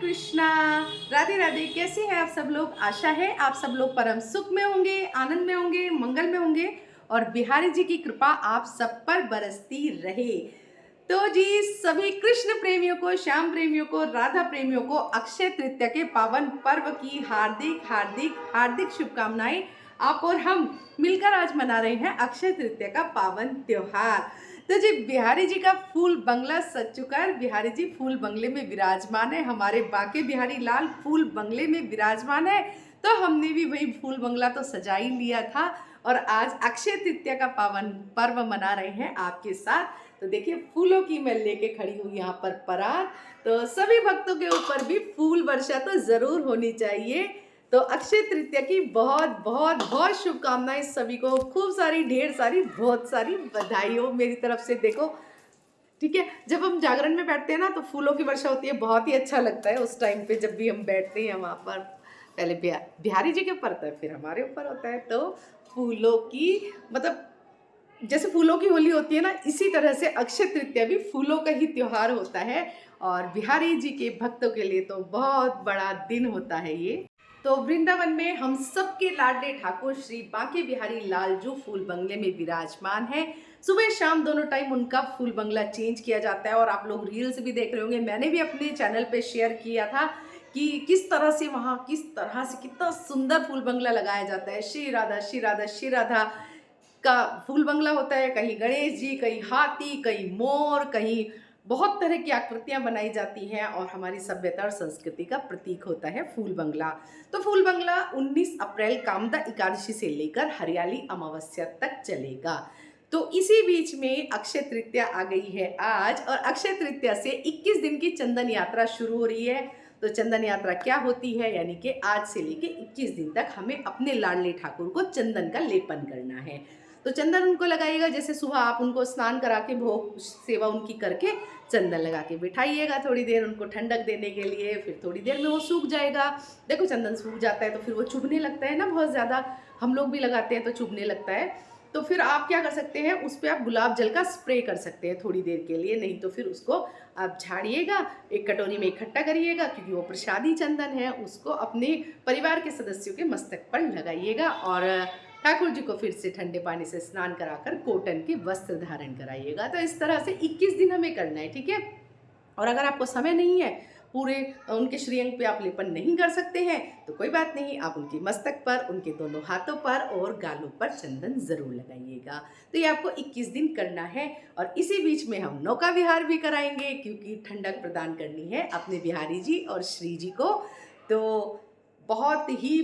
कृष्णा। राधे राधे। कैसे हैं आप सब लोग? आशा है आप सब लोग परम सुख में होंगे, आनंद में होंगे, मंगल में होंगे और बिहारी जी की कृपा आप सब पर बरसती रहे। तो जी सभी कृष्ण प्रेमियों को, श्याम प्रेमियों को, राधा प्रेमियों को अक्षय तृतीया के पावन पर्व की हार्दिक हार्दिक हार्दिक शुभकामनाएं। आप और हम मिलकर आज मना रहे हैं अक्षय तृतीया का पावन त्योहार। तो जी बिहारी जी का फूल बंगला सज चुका है। बिहारी जी फूल बंगले में विराजमान है, हमारे बाके बिहारी लाल फूल बंगले में विराजमान है। तो हमने भी वही फूल बंगला तो सजा ही लिया था और आज अक्षय तृतीया का पावन पर्व मना रहे हैं आपके साथ। तो देखिए फूलों की मैं लेके खड़ी हूँ यहाँ पर पराग। तो सभी भक्तों के ऊपर भी फूल वर्षा तो जरूर होनी चाहिए। तो अक्षय तृतीया की बहुत बहुत बहुत शुभकामनाएं सभी को, खूब सारी, ढेर सारी, बहुत सारी बधाई हो मेरी तरफ से। देखो ठीक है, जब हम जागरण में बैठते हैं ना तो फूलों की वर्षा होती है, बहुत ही अच्छा लगता है उस टाइम पे जब भी हम बैठते हैं वहाँ पर। पहले बिहारी जी के ऊपर होता है, फिर हमारे ऊपर होता है। तो फूलों की मतलब जैसे फूलों की होली होती है ना, इसी तरह से अक्षय तृतीया भी फूलों का ही त्योहार होता है और बिहारी जी के भक्तों के लिए तो बहुत बड़ा दिन होता है ये। तो वृंदावन में हम सबके लाडले ठाकुर श्री बांके बिहारी लाल जो फूल बंगले में विराजमान है। सुबह शाम दोनों टाइम उनका फूल बंगला चेंज किया जाता है और आप लोग रील्स भी देख रहे होंगे, मैंने भी अपने चैनल पे शेयर किया था कि किस तरह से वहाँ, किस तरह से कितना सुंदर फूल बंगला लगाया जाता है। श्री राधा श्री राधा श्री राधा का फूल बंगला होता है, कहीं गणेश जी, कहीं हाथी, कहीं मोर, कहीं बहुत तरह की आकृतियां बनाई जाती हैं और हमारी सभ्यता और संस्कृति का प्रतीक होता है फूल बंगला। तो फूल बंगला 19 अप्रैल कामदा एकादशी से लेकर हरियाली अमावस्या तक चलेगा। तो इसी बीच में अक्षय तृतीया आ गई है आज और अक्षय तृतीया से 21 दिन की चंदन यात्रा शुरू हो रही है। तो चंदन यात्रा क्या होती है, यानी कि आज से लेके 21 दिन तक हमें अपने लाडले ठाकुर को चंदन का लेपन करना है। तो चंदन उनको लगाइएगा, जैसे सुबह आप उनको स्नान करा के भोग सेवा उनकी करके चंदन लगा के बिठाइएगा थोड़ी देर उनको ठंडक देने के लिए, फिर थोड़ी देर में वो सूख जाएगा। देखो चंदन सूख जाता है तो फिर वो चुभने लगता है ना बहुत ज़्यादा, हम लोग भी लगाते हैं तो चुभने लगता है। तो फिर आप क्या कर सकते हैं, उस पर आप गुलाब जल का स्प्रे कर सकते हैं थोड़ी देर के लिए, नहीं तो फिर उसको आप झाड़िएगा, एक कटोरी में इकट्ठा करिएगा, क्योंकि वो प्रसादी चंदन है, उसको अपने परिवार के सदस्यों के मस्तक पर लगाइएगा और ठाकुर जी को फिर से ठंडे पानी से स्नान कराकर कॉटन के वस्त्र धारण कराइएगा। तो इस तरह से 21 दिन हमें करना है, ठीक है। और अगर आपको समय नहीं है, पूरे उनके श्रीअंग पे आप लेपन नहीं कर सकते हैं तो कोई बात नहीं, आप उनके मस्तक पर, उनके दोनों हाथों पर और गालों पर चंदन जरूर लगाइएगा। तो ये आपको 21 दिन करना है और इसी बीच में हम नौका विहार भी कराएंगे, क्योंकि ठंडक प्रदान करनी है अपने बिहारी जी और श्री जी को। तो बहुत ही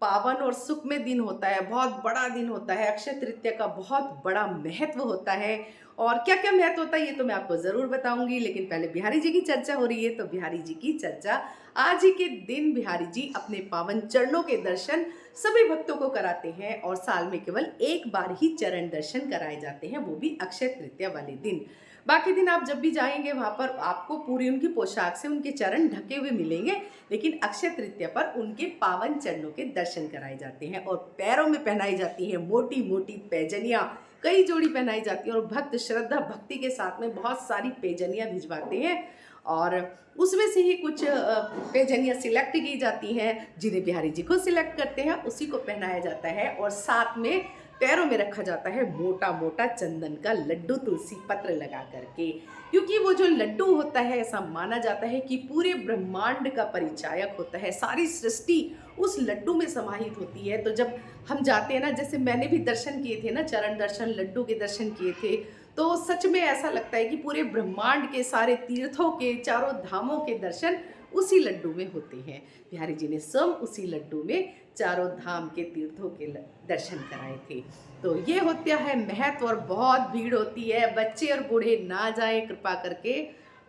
पावन और सुखमय दिन होता है, बहुत बड़ा दिन होता है। अक्षय तृतीया का बहुत बड़ा महत्व होता है और क्या क्या महत्व होता है ये तो मैं आपको ज़रूर बताऊंगी, लेकिन पहले बिहारी जी की चर्चा हो रही है तो बिहारी जी की चर्चा। आज ही के दिन बिहारी जी अपने पावन चरणों के दर्शन सभी भक्तों को कराते हैं और साल में केवल एक बार ही चरण दर्शन कराए जाते हैं, वो भी अक्षय तृतीया वाले दिन। बाकी दिन आप जब भी जाएंगे वहाँ पर आपको पूरी उनकी पोशाक से उनके चरण ढके हुए मिलेंगे, लेकिन अक्षय तृतीया पर उनके पावन चरणों के दर्शन कराए जाते हैं और पैरों में पहनाई जाती हैं मोटी मोटी पैजनियाँ, कई जोड़ी पहनाई जाती हैं और भक्त श्रद्धा भक्ति के साथ में बहुत सारी पैजनियाँ भिजवाते हैं और उसमें से ही कुछ पैजनियाँ सिलेक्ट की जाती हैं, जिन्हें बिहारी जी को सिलेक्ट करते हैं उसी को पहनाया जाता है और साथ में पैरों में रखा जाता है मोटा मोटा चंदन का लड्डू तुलसी पत्र लगा करके, क्योंकि वो जो लड्डू होता है ऐसा माना जाता है कि पूरे ब्रह्मांड का परिचायक होता है, सारी सृष्टि उस लड्डू में समाहित होती है। तो जब हम जाते हैं ना, जैसे मैंने भी दर्शन किए थे ना, चरण दर्शन, लड्डू के दर्शन किए थे, तो सच में ऐसा लगता है कि पूरे ब्रह्मांड के सारे तीर्थों के, चारों धामों के दर्शन उसी लड्डू में होते हैं। बिहारी जी ने स्वयं उसी लड्डू में चारों धाम के तीर्थों के दर्शन कराए थे। तो ये होता है महत्व और बहुत भीड़ होती है, बच्चे और बूढ़े ना जाएं कृपा करके।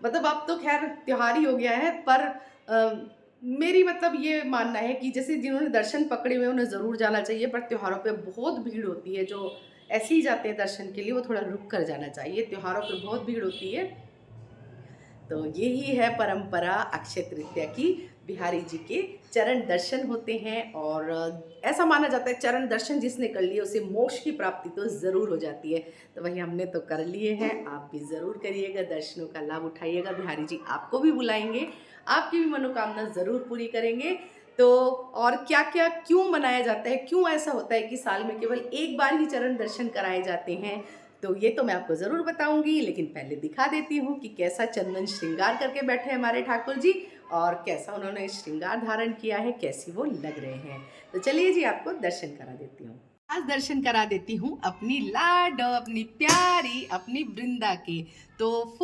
मतलब अब तो खैर त्योहार ही हो गया है, पर मेरी मतलब ये मानना है कि जैसे जिन्होंने दर्शन पकड़े हुए उन्हें ज़रूर जाना चाहिए, पर त्योहारों पे बहुत भीड़ होती है। जो ऐसे ही जाते हैं दर्शन के लिए वो थोड़ा रुक कर जाना चाहिए, त्योहारों पे बहुत भीड़ होती है। तो यही है परंपरा अक्षय तृतीया की, बिहारी जी के चरण दर्शन होते हैं और ऐसा माना जाता है चरण दर्शन जिसने कर लिए उसे मोक्ष की प्राप्ति तो ज़रूर हो जाती है। तो वही हमने तो कर लिए हैं, आप भी ज़रूर करिएगा, दर्शनों का लाभ उठाइएगा। बिहारी जी आपको भी बुलाएंगे, आपकी भी मनोकामना ज़रूर पूरी करेंगे। तो और क्या क्या क्यों मनाया जाता है, क्यों ऐसा होता है कि साल में केवल एक बार ही चरण दर्शन कराए जाते हैं, तो ये तो मैं आपको ज़रूर बताऊंगी। लेकिन पहले दिखा देती हूँ कि कैसा चंदन श्रृंगार करके बैठे हैं हमारे ठाकुर जी और कैसा उन्होंने श्रृंगार धारण किया है, कैसी वो लग रहे हैं। तो चलिए जी, आपको दर्शन करा देती हूँ। आज दर्शन करा देती हूँ अपनी लाडो, अपनी प्यारी, अपनी वृंदा के। तो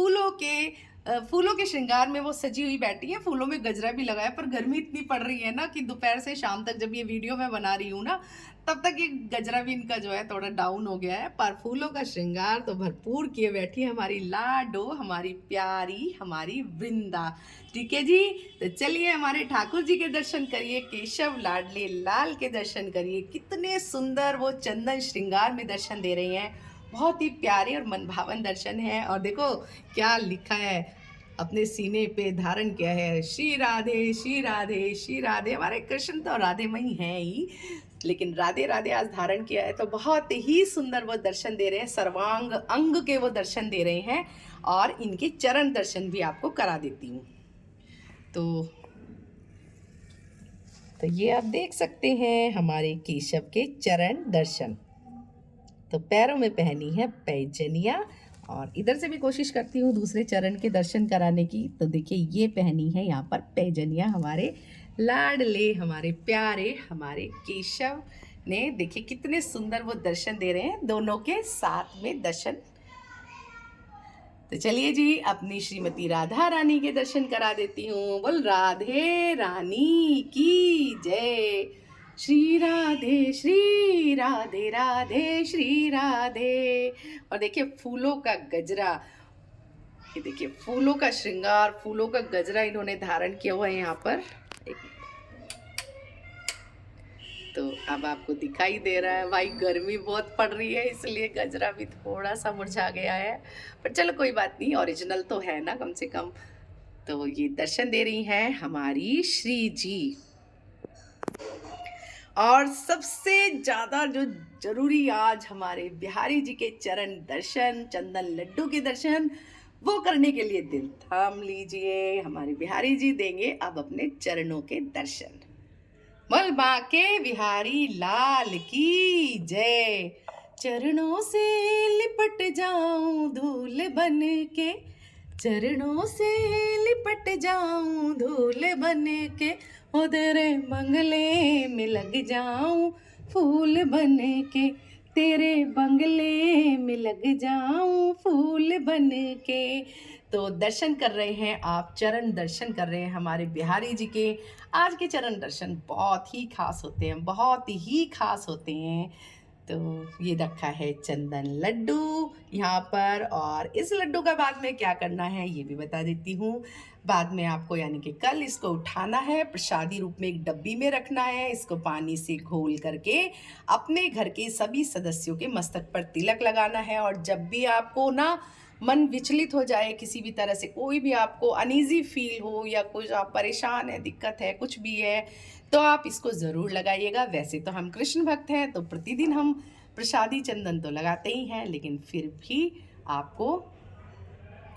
फूलों के श्रृंगार में वो सजी हुई बैठी है, फूलों में गजरा भी लगाया, पर गर्मी इतनी पड़ रही है ना कि दोपहर से शाम तक जब ये वीडियो मैं बना रही हूँ ना, तब तक ये गजरा भी इनका जो है थोड़ा डाउन हो गया है। पर फूलों का श्रृंगार तो भरपूर किए बैठी है हमारी लाडो, हमारी प्यारी, हमारी वृंदा। ठीक है जी, तो चलिए हमारे ठाकुर जी के दर्शन करिए, केशव लाडले लाल के दर्शन करिए। कितने सुंदर वो चंदन श्रृंगार में दर्शन दे रहे हैं, बहुत ही प्यारे और मनभावन दर्शन है। और देखो क्या लिखा है, अपने सीने पे धारण किया है, श्री राधे श्री राधे श्री राधे। हमारे कृष्ण तो राधेमयी हैं ही, लेकिन राधे राधे आज धारण किया है, तो बहुत ही सुंदर वो दर्शन दे रहे हैं, सर्वांग अंग के वो दर्शन दे रहे हैं। और इनके चरण दर्शन भी आपको करा देती हूँ। तो ये आप देख सकते हैं हमारे केशव के चरण दर्शन। तो पैरों में पहनी है पैजनिया, और इधर से भी कोशिश करती हूँ दूसरे चरण के दर्शन कराने की। तो देखिए ये पहनी है यहाँ पर पैजनिया हमारे लाडले, हमारे प्यारे, हमारे केशव ने। देखिए कितने सुंदर वो दर्शन दे रहे हैं, दोनों के साथ में दर्शन। तो चलिए जी, अपनी श्रीमती राधा रानी के दर्शन करा देती हूँ। बोल राधे रानी की जय। श्री राधे राधे श्री राधे। और देखिए फूलों का गजरा, ये देखिए फूलों का श्रृंगार, फूलों का गजरा इन्होंने धारण किया हुआ है यहाँ पर। तो अब आपको दिखाई दे रहा है, भाई गर्मी बहुत पड़ रही है इसलिए गजरा भी थोड़ा सा मुरझा गया है, पर चलो कोई बात नहीं, ओरिजिनल तो है ना कम से कम। तो ये दर्शन दे रही हैं हमारी श्री जी। और सबसे ज़्यादा जो जरूरी आज हमारे बिहारी जी के चरण दर्शन, चंदन लड्डू के दर्शन, वो करने के लिए दिल थाम लीजिए। हमारे बिहारी जी देंगे अब अपने चरणों के दर्शन। बोल बांके बिहारी लाल की जय। चरणों से लिपट जाऊं धूल बन के, चरणों से लिपट जाऊं धूल बन के, ओ तेरे बंगले में लग जाऊं फूल बन के, तेरे बंगले में लग जाऊं फूल बन के। तो दर्शन कर रहे हैं आप, चरण दर्शन कर रहे हैं हमारे बिहारी जी के। आज के चरण दर्शन बहुत ही खास होते हैं, बहुत ही खास होते हैं। तो ये रखा है चंदन लड्डू यहाँ पर, और इस लड्डू का बाद में क्या करना है ये भी बता देती हूँ। बाद में आपको यानी कि कल इसको उठाना है, प्रसादी रूप में एक डब्बी में रखना है, इसको पानी से घोल करके अपने घर के सभी सदस्यों के मस्तक पर तिलक लगाना है। और जब भी आपको ना मन विचलित हो जाए किसी भी तरह से, कोई भी आपको अनईजी फील हो या कुछ आप परेशान है, दिक्कत है, कुछ भी है, तो आप इसको ज़रूर लगाइएगा। वैसे तो हम कृष्ण भक्त हैं तो प्रतिदिन हम प्रसादी चंदन तो लगाते ही हैं, लेकिन फिर भी आपको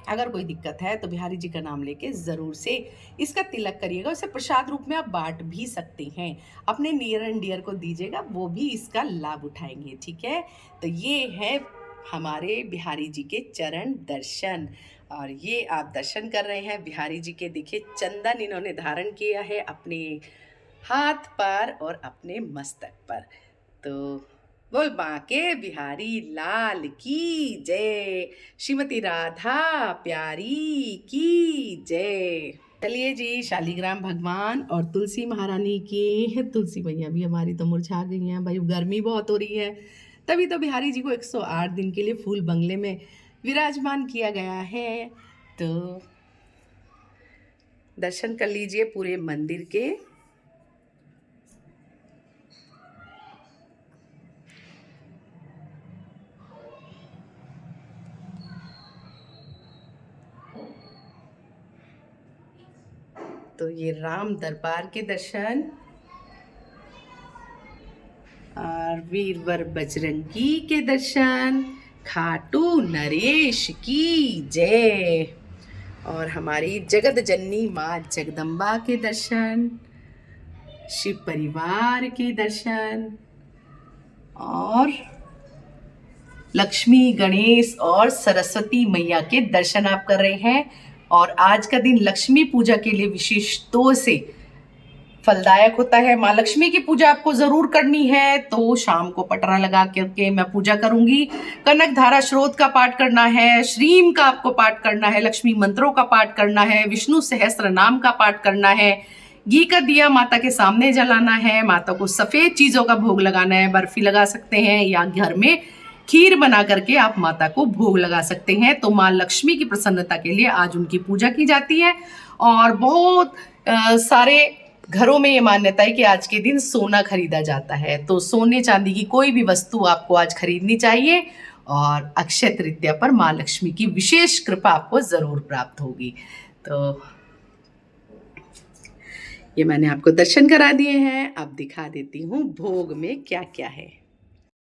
अगर कोई दिक्कत है तो बिहारी जी का नाम लेके ज़रूर से इसका तिलक करिएगा। उसे प्रसाद रूप में आप बांट भी सकते हैं, अपने नियर एंड डियर को दीजिएगा, वो भी इसका लाभ उठाएंगे। ठीक है, तो ये है हमारे बिहारी जी के चरण दर्शन। और ये आप दर्शन कर रहे हैं बिहारी जी के। देखिए चंदन इन्होंने धारण किया है अपने हाथ पर और अपने मस्तक पर। तो बोल बांके बिहारी लाल की जय, श्रीमती राधा प्यारी की जय। चलिए जी, शालीग्राम भगवान और तुलसी महारानी की। तुलसी मैया भी हमारी तो मुरझा गई हैं भाई, गर्मी बहुत हो रही है, तभी तो बिहारी जी को 108 दिन के लिए फूल बंगले में विराजमान किया गया है। तो दर्शन कर लीजिए पूरे मंदिर के। तो ये राम दरबार के दर्शन, और वीरवर बजरंगी के दर्शन, खाटू नरेश की जय। और हमारी जगत जननी माँ जगदम्बा के दर्शन, शिव परिवार के दर्शन और लक्ष्मी, गणेश और सरस्वती मैया के दर्शन आप कर रहे हैं। और आज का दिन लक्ष्मी पूजा के लिए विशेष तौर से फलदायक होता है। माँ लक्ष्मी की पूजा आपको जरूर करनी है तो शाम को पटरा लगा करके मैं पूजा करूंगी। कनक धारा स्रोत का पाठ करना है, श्रीम का आपको पाठ करना है, लक्ष्मी मंत्रों का पाठ करना है, विष्णु सहस्त्र नाम का पाठ करना है, घी का दिया माता के सामने जलाना है, माता को सफेद चीजों का भोग लगाना है, बर्फी लगा सकते हैं या घर में खीर बना करके आप माता को भोग लगा सकते हैं। तो माँ लक्ष्मी की प्रसन्नता के लिए आज उनकी पूजा की जाती है। और बहुत सारे घरों में ये मान्यता है कि आज के दिन सोना खरीदा जाता है, तो सोने चांदी की कोई भी वस्तु आपको आज खरीदनी चाहिए और अक्षय तृतीया पर माँ लक्ष्मी की विशेष कृपा आपको जरूर प्राप्त होगी। तो ये मैंने आपको दर्शन करा दिए हैं, अब दिखा देती हूँ भोग में क्या क्या है।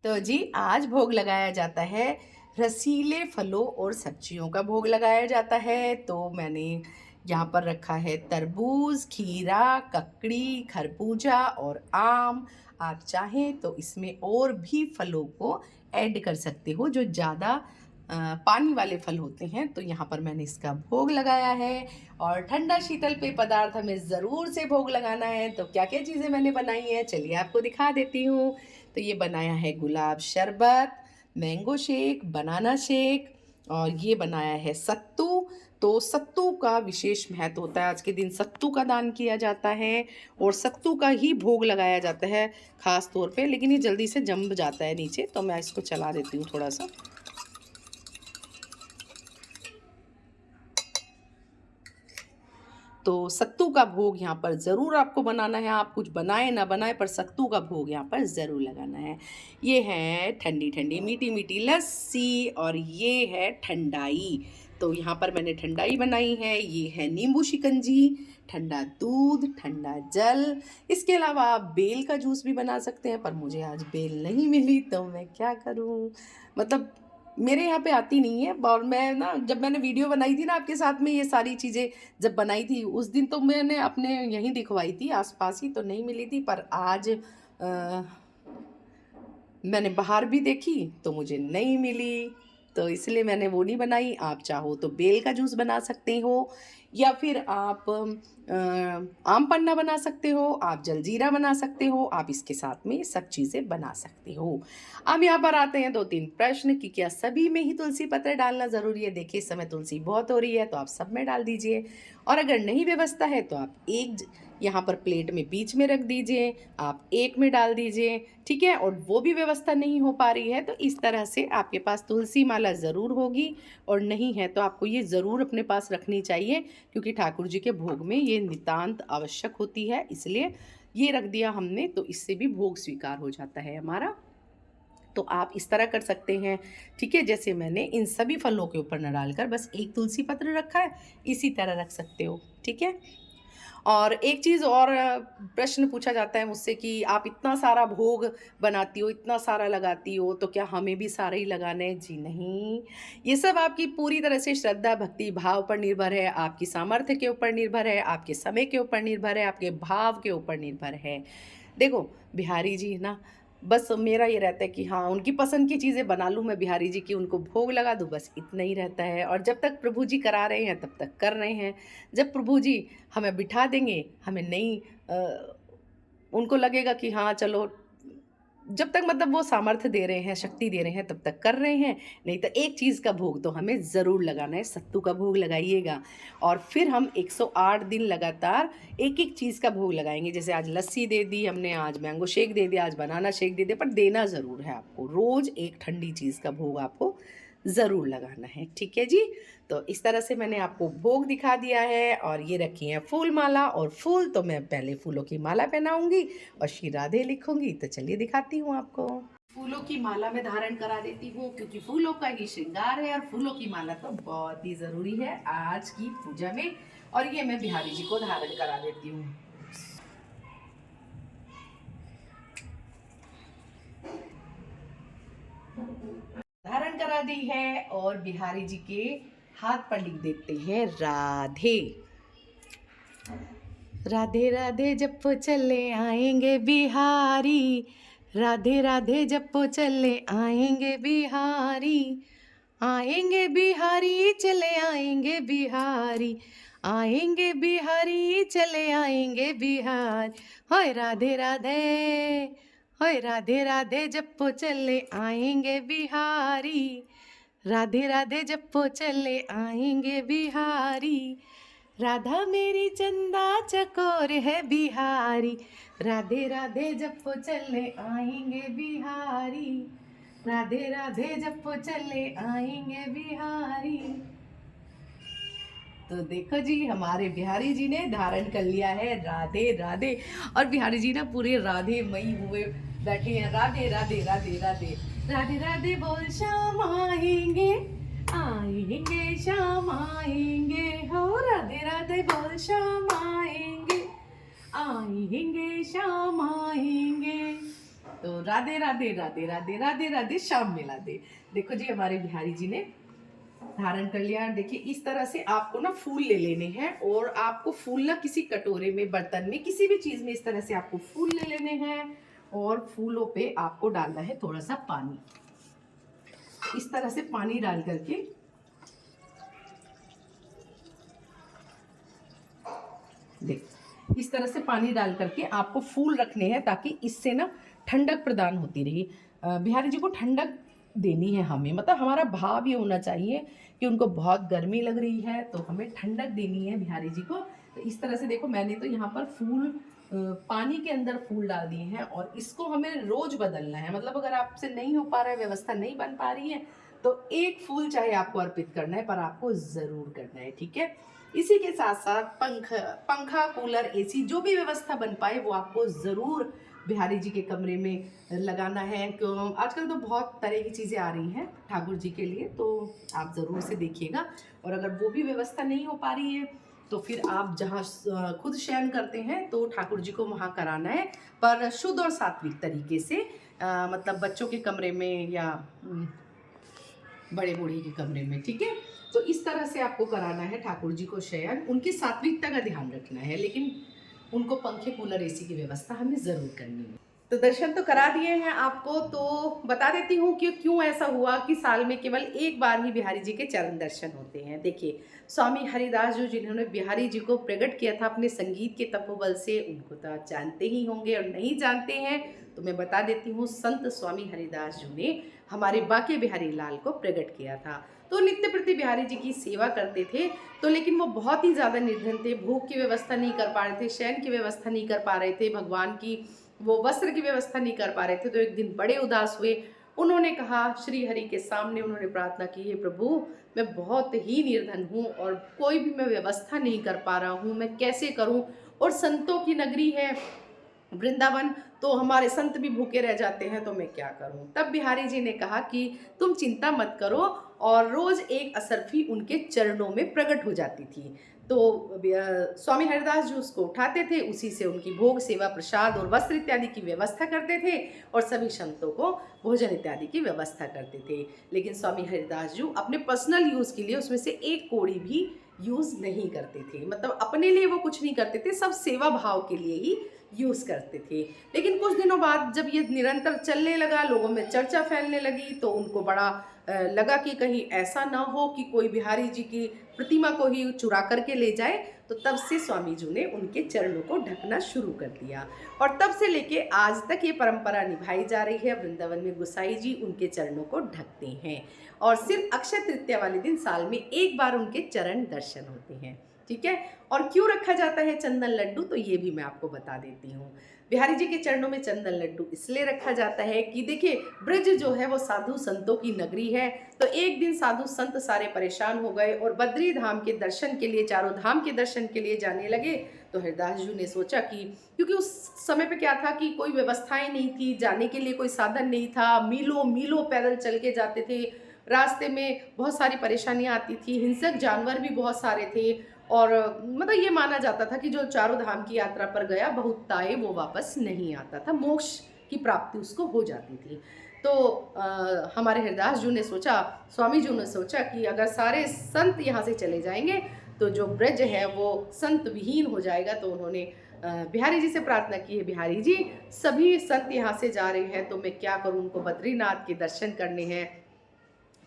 तो जी आज भोग लगाया जाता है, रसीले फलों और सब्जियों का भोग लगाया जाता है। तो मैंने यहाँ पर रखा है तरबूज, खीरा, ककड़ी, खरबूजा और आम। आप चाहें तो इसमें और भी फलों को ऐड कर सकते हो जो ज़्यादा पानी वाले फल होते हैं। तो यहाँ पर मैंने इसका भोग लगाया है। और ठंडा शीतल पेय पदार्थ हमें ज़रूर से भोग लगाना है। तो क्या क्या चीज़ें मैंने बनाई हैं चलिए आपको दिखा देती हूँ। तो ये बनाया है गुलाब शरबत, मैंगो शेक, बनाना शेक और ये बनाया है सत्तू। तो सत्तू का विशेष महत्व होता है, आज के दिन सत्तू का दान किया जाता है और सत्तू का ही भोग लगाया जाता है ख़ास तौर पे। लेकिन ये जल्दी से जम जाता है नीचे, तो मैं इसको चला देती हूँ थोड़ा सा। तो सत्तू का भोग यहाँ पर ज़रूर आपको बनाना है। आप कुछ बनाए ना बनाए पर सत्तू का भोग यहाँ पर ज़रूर लगाना है। ये है ठंडी ठंडी मीठी मीठी लस्सी और ये है ठंडाई। तो यहाँ पर मैंने ठंडाई बनाई है। ये है नींबू शिकंजी, ठंडा दूध, ठंडा जल। इसके अलावा आप बेल का जूस भी बना सकते हैं, पर मुझे आज बेल नहीं मिली तो मैं क्या करूँ, मतलब मेरे यहाँ पे आती नहीं है। और मैं ना जब मैंने वीडियो बनाई थी ना आपके साथ में, ये सारी चीज़ें जब बनाई थी उस दिन तो मैंने अपने यहीं दिखवाई थी आसपास ही, तो नहीं मिली थी। पर आज मैंने बाहर भी देखी तो मुझे नहीं मिली, तो इसलिए मैंने वो नहीं बनाई। आप चाहो तो बेल का जूस बना सकते हो या फिर आप आम पन्ना बना सकते हो, आप जलजीरा बना सकते हो, आप इसके साथ में सब चीज़ें बना सकते हो। अब यहाँ पर आते हैं 2-3 प्रश्न कि क्या सभी में ही तुलसी पत्र डालना ज़रूरी है। देखिए इस समय तुलसी बहुत हो रही है तो आप सब में डाल दीजिए, और अगर नहीं व्यवस्था है तो आप एक यहाँ पर प्लेट में बीच में रख दीजिए, आप एक में डाल दीजिए, ठीक है। और वो भी व्यवस्था नहीं हो पा रही है तो इस तरह से आपके पास तुलसी माला ज़रूर होगी, और नहीं है तो आपको ये ज़रूर अपने पास रखनी चाहिए, क्योंकि ठाकुर जी के भोग में ये नितांत आवश्यक होती है। इसलिए ये रख दिया हमने, तो इससे भी भोग स्वीकार हो जाता है हमारा। तो आप इस तरह कर सकते हैं, ठीक है। जैसे मैंने इन सभी फलों के ऊपर न डालकर बस एक तुलसी पत्र रखा है, इसी तरह रख सकते हो, ठीक है। और एक चीज़ और प्रश्न पूछा जाता है मुझसे कि आप इतना सारा भोग बनाती हो, इतना सारा लगाती हो, तो क्या हमें भी सारा ही लगाना है? जी नहीं, ये सब आपकी पूरी तरह से श्रद्धा भक्ति भाव पर निर्भर है, आपकी सामर्थ्य के ऊपर निर्भर है, आपके समय के ऊपर निर्भर है, आपके भाव के ऊपर निर्भर है। देखो बिहारी जी ना, बस मेरा ये रहता है कि हाँ उनकी पसंद की चीज़ें बना लूँ मैं बिहारी जी की, उनको भोग लगा दूँ, बस इतना ही रहता है। और जब तक प्रभु जी करा रहे हैं तब तक कर रहे हैं। जब प्रभु जी हमें बिठा देंगे, हमें नहीं उनको लगेगा कि हाँ चलो, जब तक मतलब वो सामर्थ्य दे रहे हैं, शक्ति दे रहे हैं, तब तक कर रहे हैं। नहीं तो एक चीज़ का भोग तो हमें ज़रूर लगाना है, सत्तू का भोग लगाइएगा। और फिर हम 108 दिन लगातार एक एक चीज़ का भोग लगाएंगे। जैसे आज लस्सी दे दी हमने, आज मैंगो शेक दे दिया, आज बनाना शेक दे दिया, पर देना ज़रूर है आपको। रोज़ एक ठंडी चीज़ का भोग आपको ज़रूर लगाना है, ठीक है जी। तो इस तरह से मैंने आपको भोग दिखा दिया है। और ये रखी है फूल माला, और फूल तो मैं पहले फूलों की माला पहनाऊंगी और श्री राधे लिखूंगी। तो चलिए दिखाती हूँ आपको। फूलों की माला में धारण करा देती हूँ, क्योंकि फूलों का ही श्रृंगार है और फूलों की माला तो बहुत ही ज़रूरी है आज की पूजा में। और ये मैं बिहारी जी को धारण करा देती हूँ। धारण करा दी है और बिहारी जी के हाथ पर लिख देते हैं राधे। राधे राधे जप्पो चले आएंगे बिहारी, राधे राधे जप्पो चले आएंगे बिहारी, आएंगे बिहारी चले आएंगे बिहारी, आएंगे बिहारी चले आएंगे बिहार। होय राधे राधे, होय राधे राधे जप्पो चले आएंगे बिहारी, राधे राधे जप्पो चले आएंगे बिहारी, राधा मेरी चंदा चकोर है बिहारी, राधे राधे जप्पो चले आएंगे बिहारी, राधे राधे जप्पो चले आएंगे बिहारी। तो देखो जी, हमारे बिहारी जी ने धारण कर लिया है राधे राधे, और बिहारी जी ना पूरे राधे मई हुए बैठे हैं। राधे राधे राधे राधे राधे राधे बोल शाम आएंगे, आएंगे शाम आएंगे, हो राधे राधे बोल शाम आएंगे, आएंगे शाम आएंगे। तो राधे राधे राधे राधे राधे राधे शाम मिला दे। देखो जी, हमारे बिहारी जी ने धारण कर लिया। देखिए, इस तरह से आपको ना फूल ले लेने हैं, और आपको फूल ना किसी कटोरे में, बर्तन में, किसी भी चीज में इस तरह से आपको फूल ले लेने हैं, और फूलों पे आपको डालना है थोड़ा सा पानी। इस तरह से पानी डाल करके देख, इस तरह से पानी डाल करके आपको फूल रखने हैं, ताकि इससे ना ठंडक प्रदान होती रही। बिहारी जी को ठंडक देनी है हमें, मतलब हमारा भाव ये होना चाहिए कि उनको बहुत गर्मी लग रही है, तो हमें ठंडक देनी है बिहारी जी को। तो इस तरह से देखो, मैंने तो यहाँ पर फूल पानी के अंदर फूल डाल दिए हैं, और इसको हमें रोज बदलना है। मतलब अगर आपसे नहीं हो पा रहा है, व्यवस्था नहीं बन पा रही है, तो एक फूल चाहे आपको अर्पित करना है, पर आपको जरूर करना है, ठीक है। इसी के साथ साथ पंखा, कूलर, एसी, जो भी व्यवस्था बन पाए वो आपको ज़रूर बिहारी जी के कमरे में लगाना है। क्यों, आजकल तो बहुत तरह की चीज़ें आ रही हैं ठाकुर जी के लिए, तो आप ज़रूर से देखिएगा। और अगर वो भी व्यवस्था नहीं हो पा रही है, तो फिर आप जहाँ खुद शयन करते हैं, तो ठाकुर जी को वहाँ कराना है, पर शुद्ध और सात्विक तरीके से। मतलब बच्चों के कमरे में, या बड़े बूढ़े के कमरे में, ठीक है। तो इस तरह से आपको कराना है ठाकुर जी को शयन। उनकी सात्विकता का ध्यान रखना है, लेकिन उनको पंखे, कूलर, एसी की व्यवस्था हमें ज़रूर करनी है। तो दर्शन तो करा दिए हैं आपको, तो बता देती हूँ कि क्यों ऐसा हुआ कि साल में केवल एक बार ही बिहारी जी के चरण दर्शन होते हैं। देखिए, स्वामी हरिदास जी, जिन्होंने बिहारी जी को प्रकट किया था अपने संगीत के तपोबल से, उनको तो आप जानते ही होंगे, और नहीं जानते हैं तो मैं बता देती हूँ। संत स्वामी हरिदास जी ने हमारे बाके बिहारी लाल को प्रकट किया था। तो नित्य प्रति बिहारी जी की सेवा करते थे, तो लेकिन वो बहुत ही ज़्यादा निर्धन थे, भूख की व्यवस्था नहीं कर पा रहे थे, शयन की व्यवस्था नहीं कर पा रहे थे, भगवान की वो वस्त्र की व्यवस्था नहीं कर पा रहे थे। तो एक दिन बड़े उदास हुए। उन्होंने कहा, श्री हरि के सामने उन्होंने प्रार्थना की, हे प्रभु, मैं बहुत ही निर्धन हूँ, और कोई भी मैं व्यवस्था नहीं कर पा रहा हूँ, मैं कैसे करूँ, और संतों की नगरी है वृंदावन, तो हमारे संत भी भूखे रह जाते हैं, तो मैं क्या करूं। तब बिहारी जी ने कहा कि तुम चिंता मत करो, और रोज एक असरफी उनके चरणों में प्रकट हो जाती थी। तो स्वामी हरिदास जी उसको उठाते थे, उसी से उनकी भोग, सेवा, प्रसाद और वस्त्र इत्यादि की व्यवस्था करते थे, और सभी संतों को भोजन इत्यादि की व्यवस्था करते थे। लेकिन स्वामी हरिदास जी अपने पर्सनल यूज़ के लिए उसमें से एक कौड़ी भी यूज़ नहीं करते थे, मतलब अपने लिए वो कुछ नहीं करते थे, सब सेवा भाव के लिए ही यूज़ करते थे। लेकिन कुछ दिनों बाद जब ये निरंतर चलने लगा, लोगों में चर्चा फैलने लगी, तो उनको बड़ा लगा कि कहीं ऐसा ना हो कि कोई बिहारी जी की प्रतिमा को ही चुरा करके ले जाए। तो तब से स्वामी जी ने उनके चरणों को ढकना शुरू कर दिया, और तब से लेके आज तक ये परंपरा निभाई जा रही है। वृंदावन में गोसाई जी उनके चरणों को ढकते हैं, और सिर्फ अक्षय तृतीया वाले दिन साल में एक बार उनके चरण दर्शन होते हैं, ठीक है। और क्यों रखा जाता है चंदन लड्डू, तो ये भी मैं आपको बता देती हूँ। बिहारी जी के चरणों में चंदन लड्डू इसलिए रखा जाता है कि देखिए, ब्रज जो है वो साधु संतों की नगरी है। तो एक दिन साधु संत सारे परेशान हो गए, और बद्री धाम के दर्शन के लिए, चारों धाम के दर्शन के लिए जाने लगे। तो हरिदास जी ने सोचा कि, क्योंकि उस समय पे क्या था कि कोई व्यवस्थाएं नहीं थी, जाने के लिए कोई साधन नहीं था, मीलों मीलों पैदल चल के जाते थे, रास्ते में बहुत सारी परेशानियां आती थी, हिंसक जानवर भी बहुत सारे थे, और मतलब ये माना जाता था कि जो चारों धाम की यात्रा पर गया बहुत ताए वो वापस नहीं आता था, मोक्ष की प्राप्ति उसको हो जाती थी। तो हमारे हरिदास जी ने सोचा, स्वामी जी ने सोचा कि अगर सारे संत यहाँ से चले जाएंगे तो जो ब्रज है वो संत विहीन हो जाएगा। तो उन्होंने बिहारी जी से प्रार्थना की है, बिहारी जी सभी संत यहाँ से जा रहे हैं तो मैं क्या करूँ, उनको बद्रीनाथ के दर्शन करने हैं।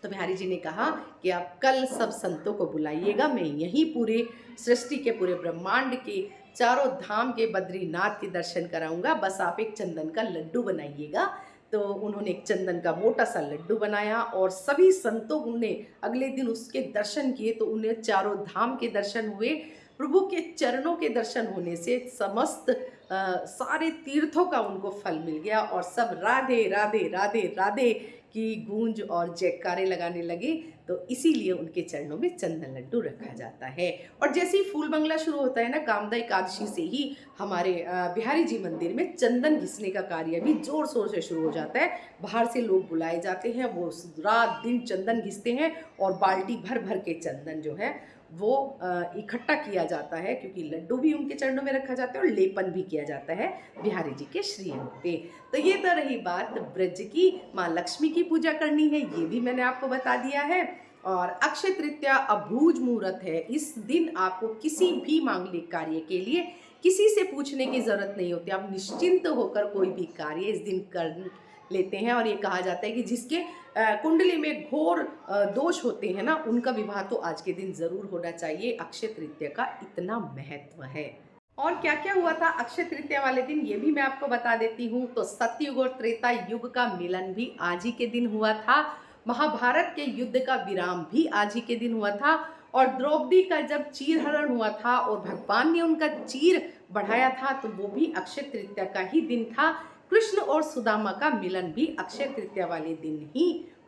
तो बिहारी जी ने कहा कि आप कल सब संतों को बुलाइएगा, मैं यहीं पूरे सृष्टि के पूरे ब्रह्मांड के चारों धाम के बद्रीनाथ के दर्शन कराऊंगा, बस आप एक चंदन का लड्डू बनाइएगा। तो उन्होंने एक चंदन का मोटा सा लड्डू बनाया और सभी संतों ने अगले दिन उसके दर्शन किए। तो उन्हें चारों धाम के दर्शन हुए। प्रभु के चरणों के दर्शन होने से समस्त सारे तीर्थों का उनको फल मिल गया और सब राधे राधे राधे राधे की गूंज और जयकारे लगाने लगे। तो इसीलिए उनके चरणों में चंदन लड्डू रखा जाता है। और जैसे ही फूल बंगला शुरू होता है ना, कामदा एकादशी से ही हमारे बिहारी जी मंदिर में चंदन घिसने का कार्य भी जोर शोर से शुरू हो जाता है। बाहर से लोग बुलाए जाते हैं, वो रात दिन चंदन घिसते हैं और बाल्टी भर भर के चंदन जो है वो इकट्ठा किया जाता है, क्योंकि लड्डू भी उनके चरणों में रखा जाता है और लेपन भी किया जाता है बिहारी जी के श्रीअंग पे। तो ये तो रही बात ब्रज की। माँ लक्ष्मी की पूजा करनी है ये भी मैंने आपको बता दिया है। और अक्षय तृतीया अभूज मुहूर्त है। इस दिन आपको किसी भी मांगलिक कार्य के लिए किसी से पूछने की जरूरत नहीं होती, आप निश्चिंत होकर कोई भी कार्य इस दिन कर लेते हैं। और ये कहा जाता है कि जिसके कुंडली में घोर दोष होते हैं ना, उनका विवाह तो आज के दिन जरूर होना चाहिए। अक्षय तृतीया का इतना महत्व है। और क्या क्या हुआ था अक्षय तृतीया वाले दिन ये भी मैं आपको बता देती हूँ। तो सतयुग और त्रेता युग का मिलन भी आज ही के दिन हुआ था। महाभारत के युद्ध का विराम भी आज ही के दिन हुआ था। और द्रौपदी का जब चीरहरण हुआ था और भगवान ने उनका चीर बढ़ाया था, तो वो भी अक्षय तृतीया का ही दिन था। कृष्ण और सुदामा का मिलन भी अक्षय तृतीया वाले दिन ही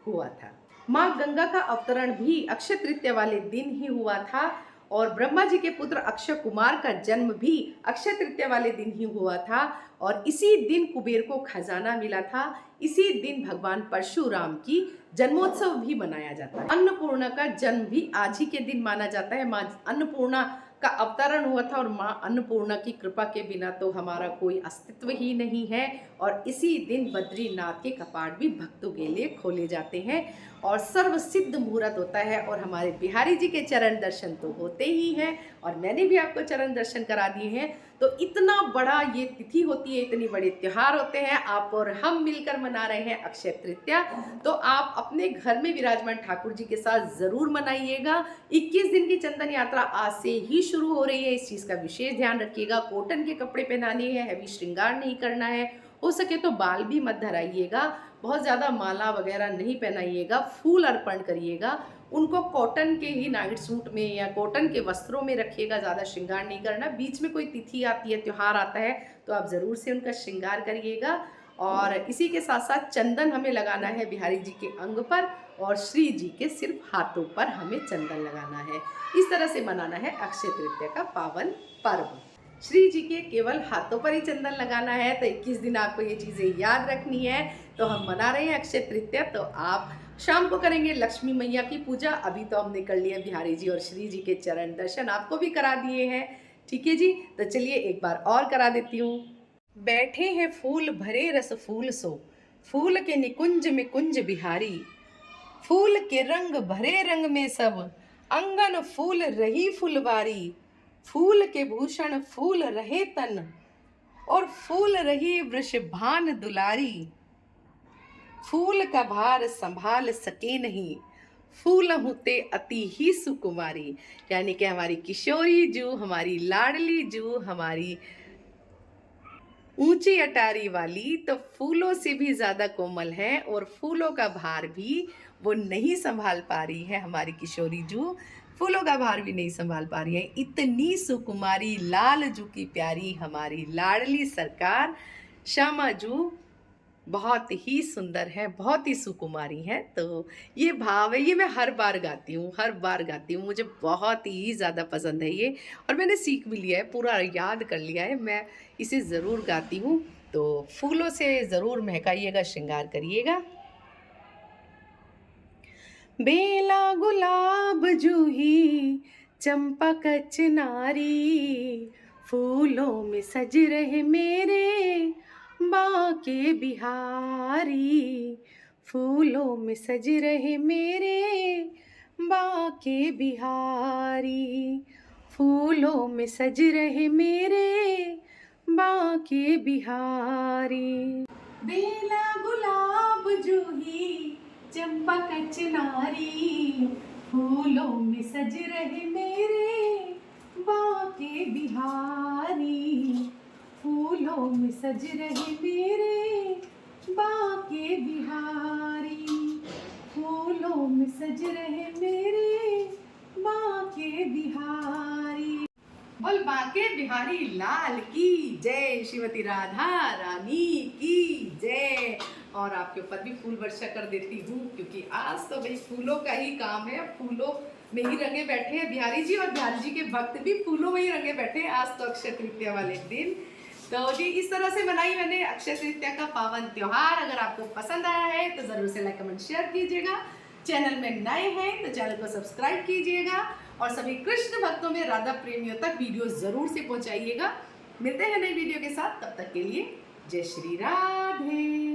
हुआ था। माँ गंगा का अवतरण भी अक्षय तृतीया वाले दिन ही हुआ था। और ब्रह्मा जी के पुत्र अक्षय कुमार का जन्म भी अक्षय तृतीया वाले दिन ही हुआ था। और इसी दिन कुबेर को खजाना मिला था। इसी दिन भगवान परशुराम की जन्मोत्सव भी मनाया जाता है। अन्नपूर्णा का जन्म भी आज ही के दिन माना जाता है। माँ अन्नपूर्णा का अवतरण हुआ था और माँ अन्नपूर्णा की कृपा के बिना तो हमारा कोई अस्तित्व ही नहीं है। और इसी दिन बद्रीनाथ के कपाट भी भक्तों के लिए खोले जाते हैं और सर्व सिद्ध मुहूर्त होता है। और हमारे बिहारी जी के चरण दर्शन तो होते ही हैं और मैंने भी आपको चरण दर्शन करा दिए हैं। तो इतना बड़ा ये तिथि होती है, इतने बड़े त्योहार होते हैं, आप और हम मिलकर मना रहे हैं अक्षय तृतीया। तो आप अपने घर में विराजमान ठाकुर जी के साथ जरूर मनाइएगा। 21 दिन की चंदन यात्रा आज से ही शुरू हो रही है, इस चीज़ का विशेष ध्यान रखिएगा। कॉटन के कपड़े पहनाने हैं, हैवी श्रृंगार नहीं करना है, हो सके तो बाल भी मत धराइएगा, बहुत ज़्यादा माला वगैरह नहीं पहनाइएगा, फूल अर्पण करिएगा। उनको कॉटन के ही नाइट सूट में या कॉटन के वस्त्रों में रखिएगा, ज़्यादा श्रृंगार नहीं करना। बीच में कोई तिथि आती है, त्यौहार आता है, तो आप ज़रूर से उनका श्रृंगार करिएगा। और इसी के साथ साथ चंदन हमें लगाना है बिहारी जी के अंग पर और श्री जी के सिर्फ हाथों पर हमें चंदन लगाना है। इस तरह से मनाना है अक्षय तृतीया का पावन पर्व। श्री जी के केवल हाथों पर ही चंदन लगाना है। तो 21 दिन आपको ये चीज़ें याद रखनी है। तो हम मना रहे हैं अक्षय तृतीया, तो आप शाम को करेंगे लक्ष्मी मैया की पूजा। अभी तो हमने कर लिया बिहारी जी और श्री जी के चरण दर्शन, आपको भी करा दिए हैं, ठीक है जी। तो चलिए एक बार और करा देती हूँ। बैठे हैं फूल भरे रस फूल सो, फूल के निकुंज में कुंज बिहारी, फूल के रंग भरे रंग में सब, अंगन फूल रही फुलवारी, फूल के भूषण फूल रहे तन, और फूल रही वृषभान दुलारी, फूल का भार संभाल सके नहीं, फूल होते अति ही सुकुमारी। यानी कि हमारी किशोरी जू, हमारी लाडली जू, हमारी ऊंची अटारी वाली तो फूलों से भी ज़्यादा कोमल है और फूलों का भार भी वो नहीं संभाल पा रही है। हमारी किशोरी जू फूलों का भार भी नहीं संभाल पा रही है। इतनी सुकुमारी लाल जू की प्यारी हमारी लाडली सरकार श्यामा जू बहुत ही सुंदर है, बहुत ही सुकुमारी है। तो ये भाव है, ये मैं हर बार गाती हूँ, हर बार गाती हूँ, मुझे बहुत ही ज़्यादा पसंद है ये। और मैंने सीख भी लिया है, पूरा याद कर लिया है, मैं इसे ज़रूर गाती हूँ। तो फूलों से ज़रूर महकाइएगा, श्रृंगार करिएगा। बेला गुलाब जूही चंपा कचनारी, फूलों में सज रहे मेरे बांके बिहारी, फूलों में सज रहे मेरे बांके बिहारी, फूलों में सज रहे मेरे बांके बिहारी। बेला गुलाब जूही चंपा कचनारी, फूलों में सज रहे मेरे बांके बिहारी, फूलों में सज रहे मेरे बांके बिहारी, फूलों में सज रहे मेरे बांके बिहारी। बोल बांके बिहारी लाल की जय, श्रीमती राधा रानी की जय। और आपके ऊपर भी फूल वर्षा कर देती हूँ, क्योंकि आज तो भाई फूलों का ही काम है, फूलों में ही रंगे बैठे हैं बिहारी जी, और बिहारी जी के भक्त भी फूलों में ही रंगे बैठे हैं। आज तो अक्षय तृतीया वाले दिन, तो जी इस तरह से मनाई मैंने अक्षय तृतीया का पावन त्योहार। अगर आपको पसंद आया है तो जरूर से लाइक कमेंट शेयर कीजिएगा। चैनल में नए हैं तो चैनल को सब्सक्राइब कीजिएगा, और सभी कृष्ण भक्तों में राधा प्रेमियों तक वीडियो जरूर से पहुंचाइएगा। मिलते हैं नई वीडियो के साथ, तब तक के लिए जय श्री राधे।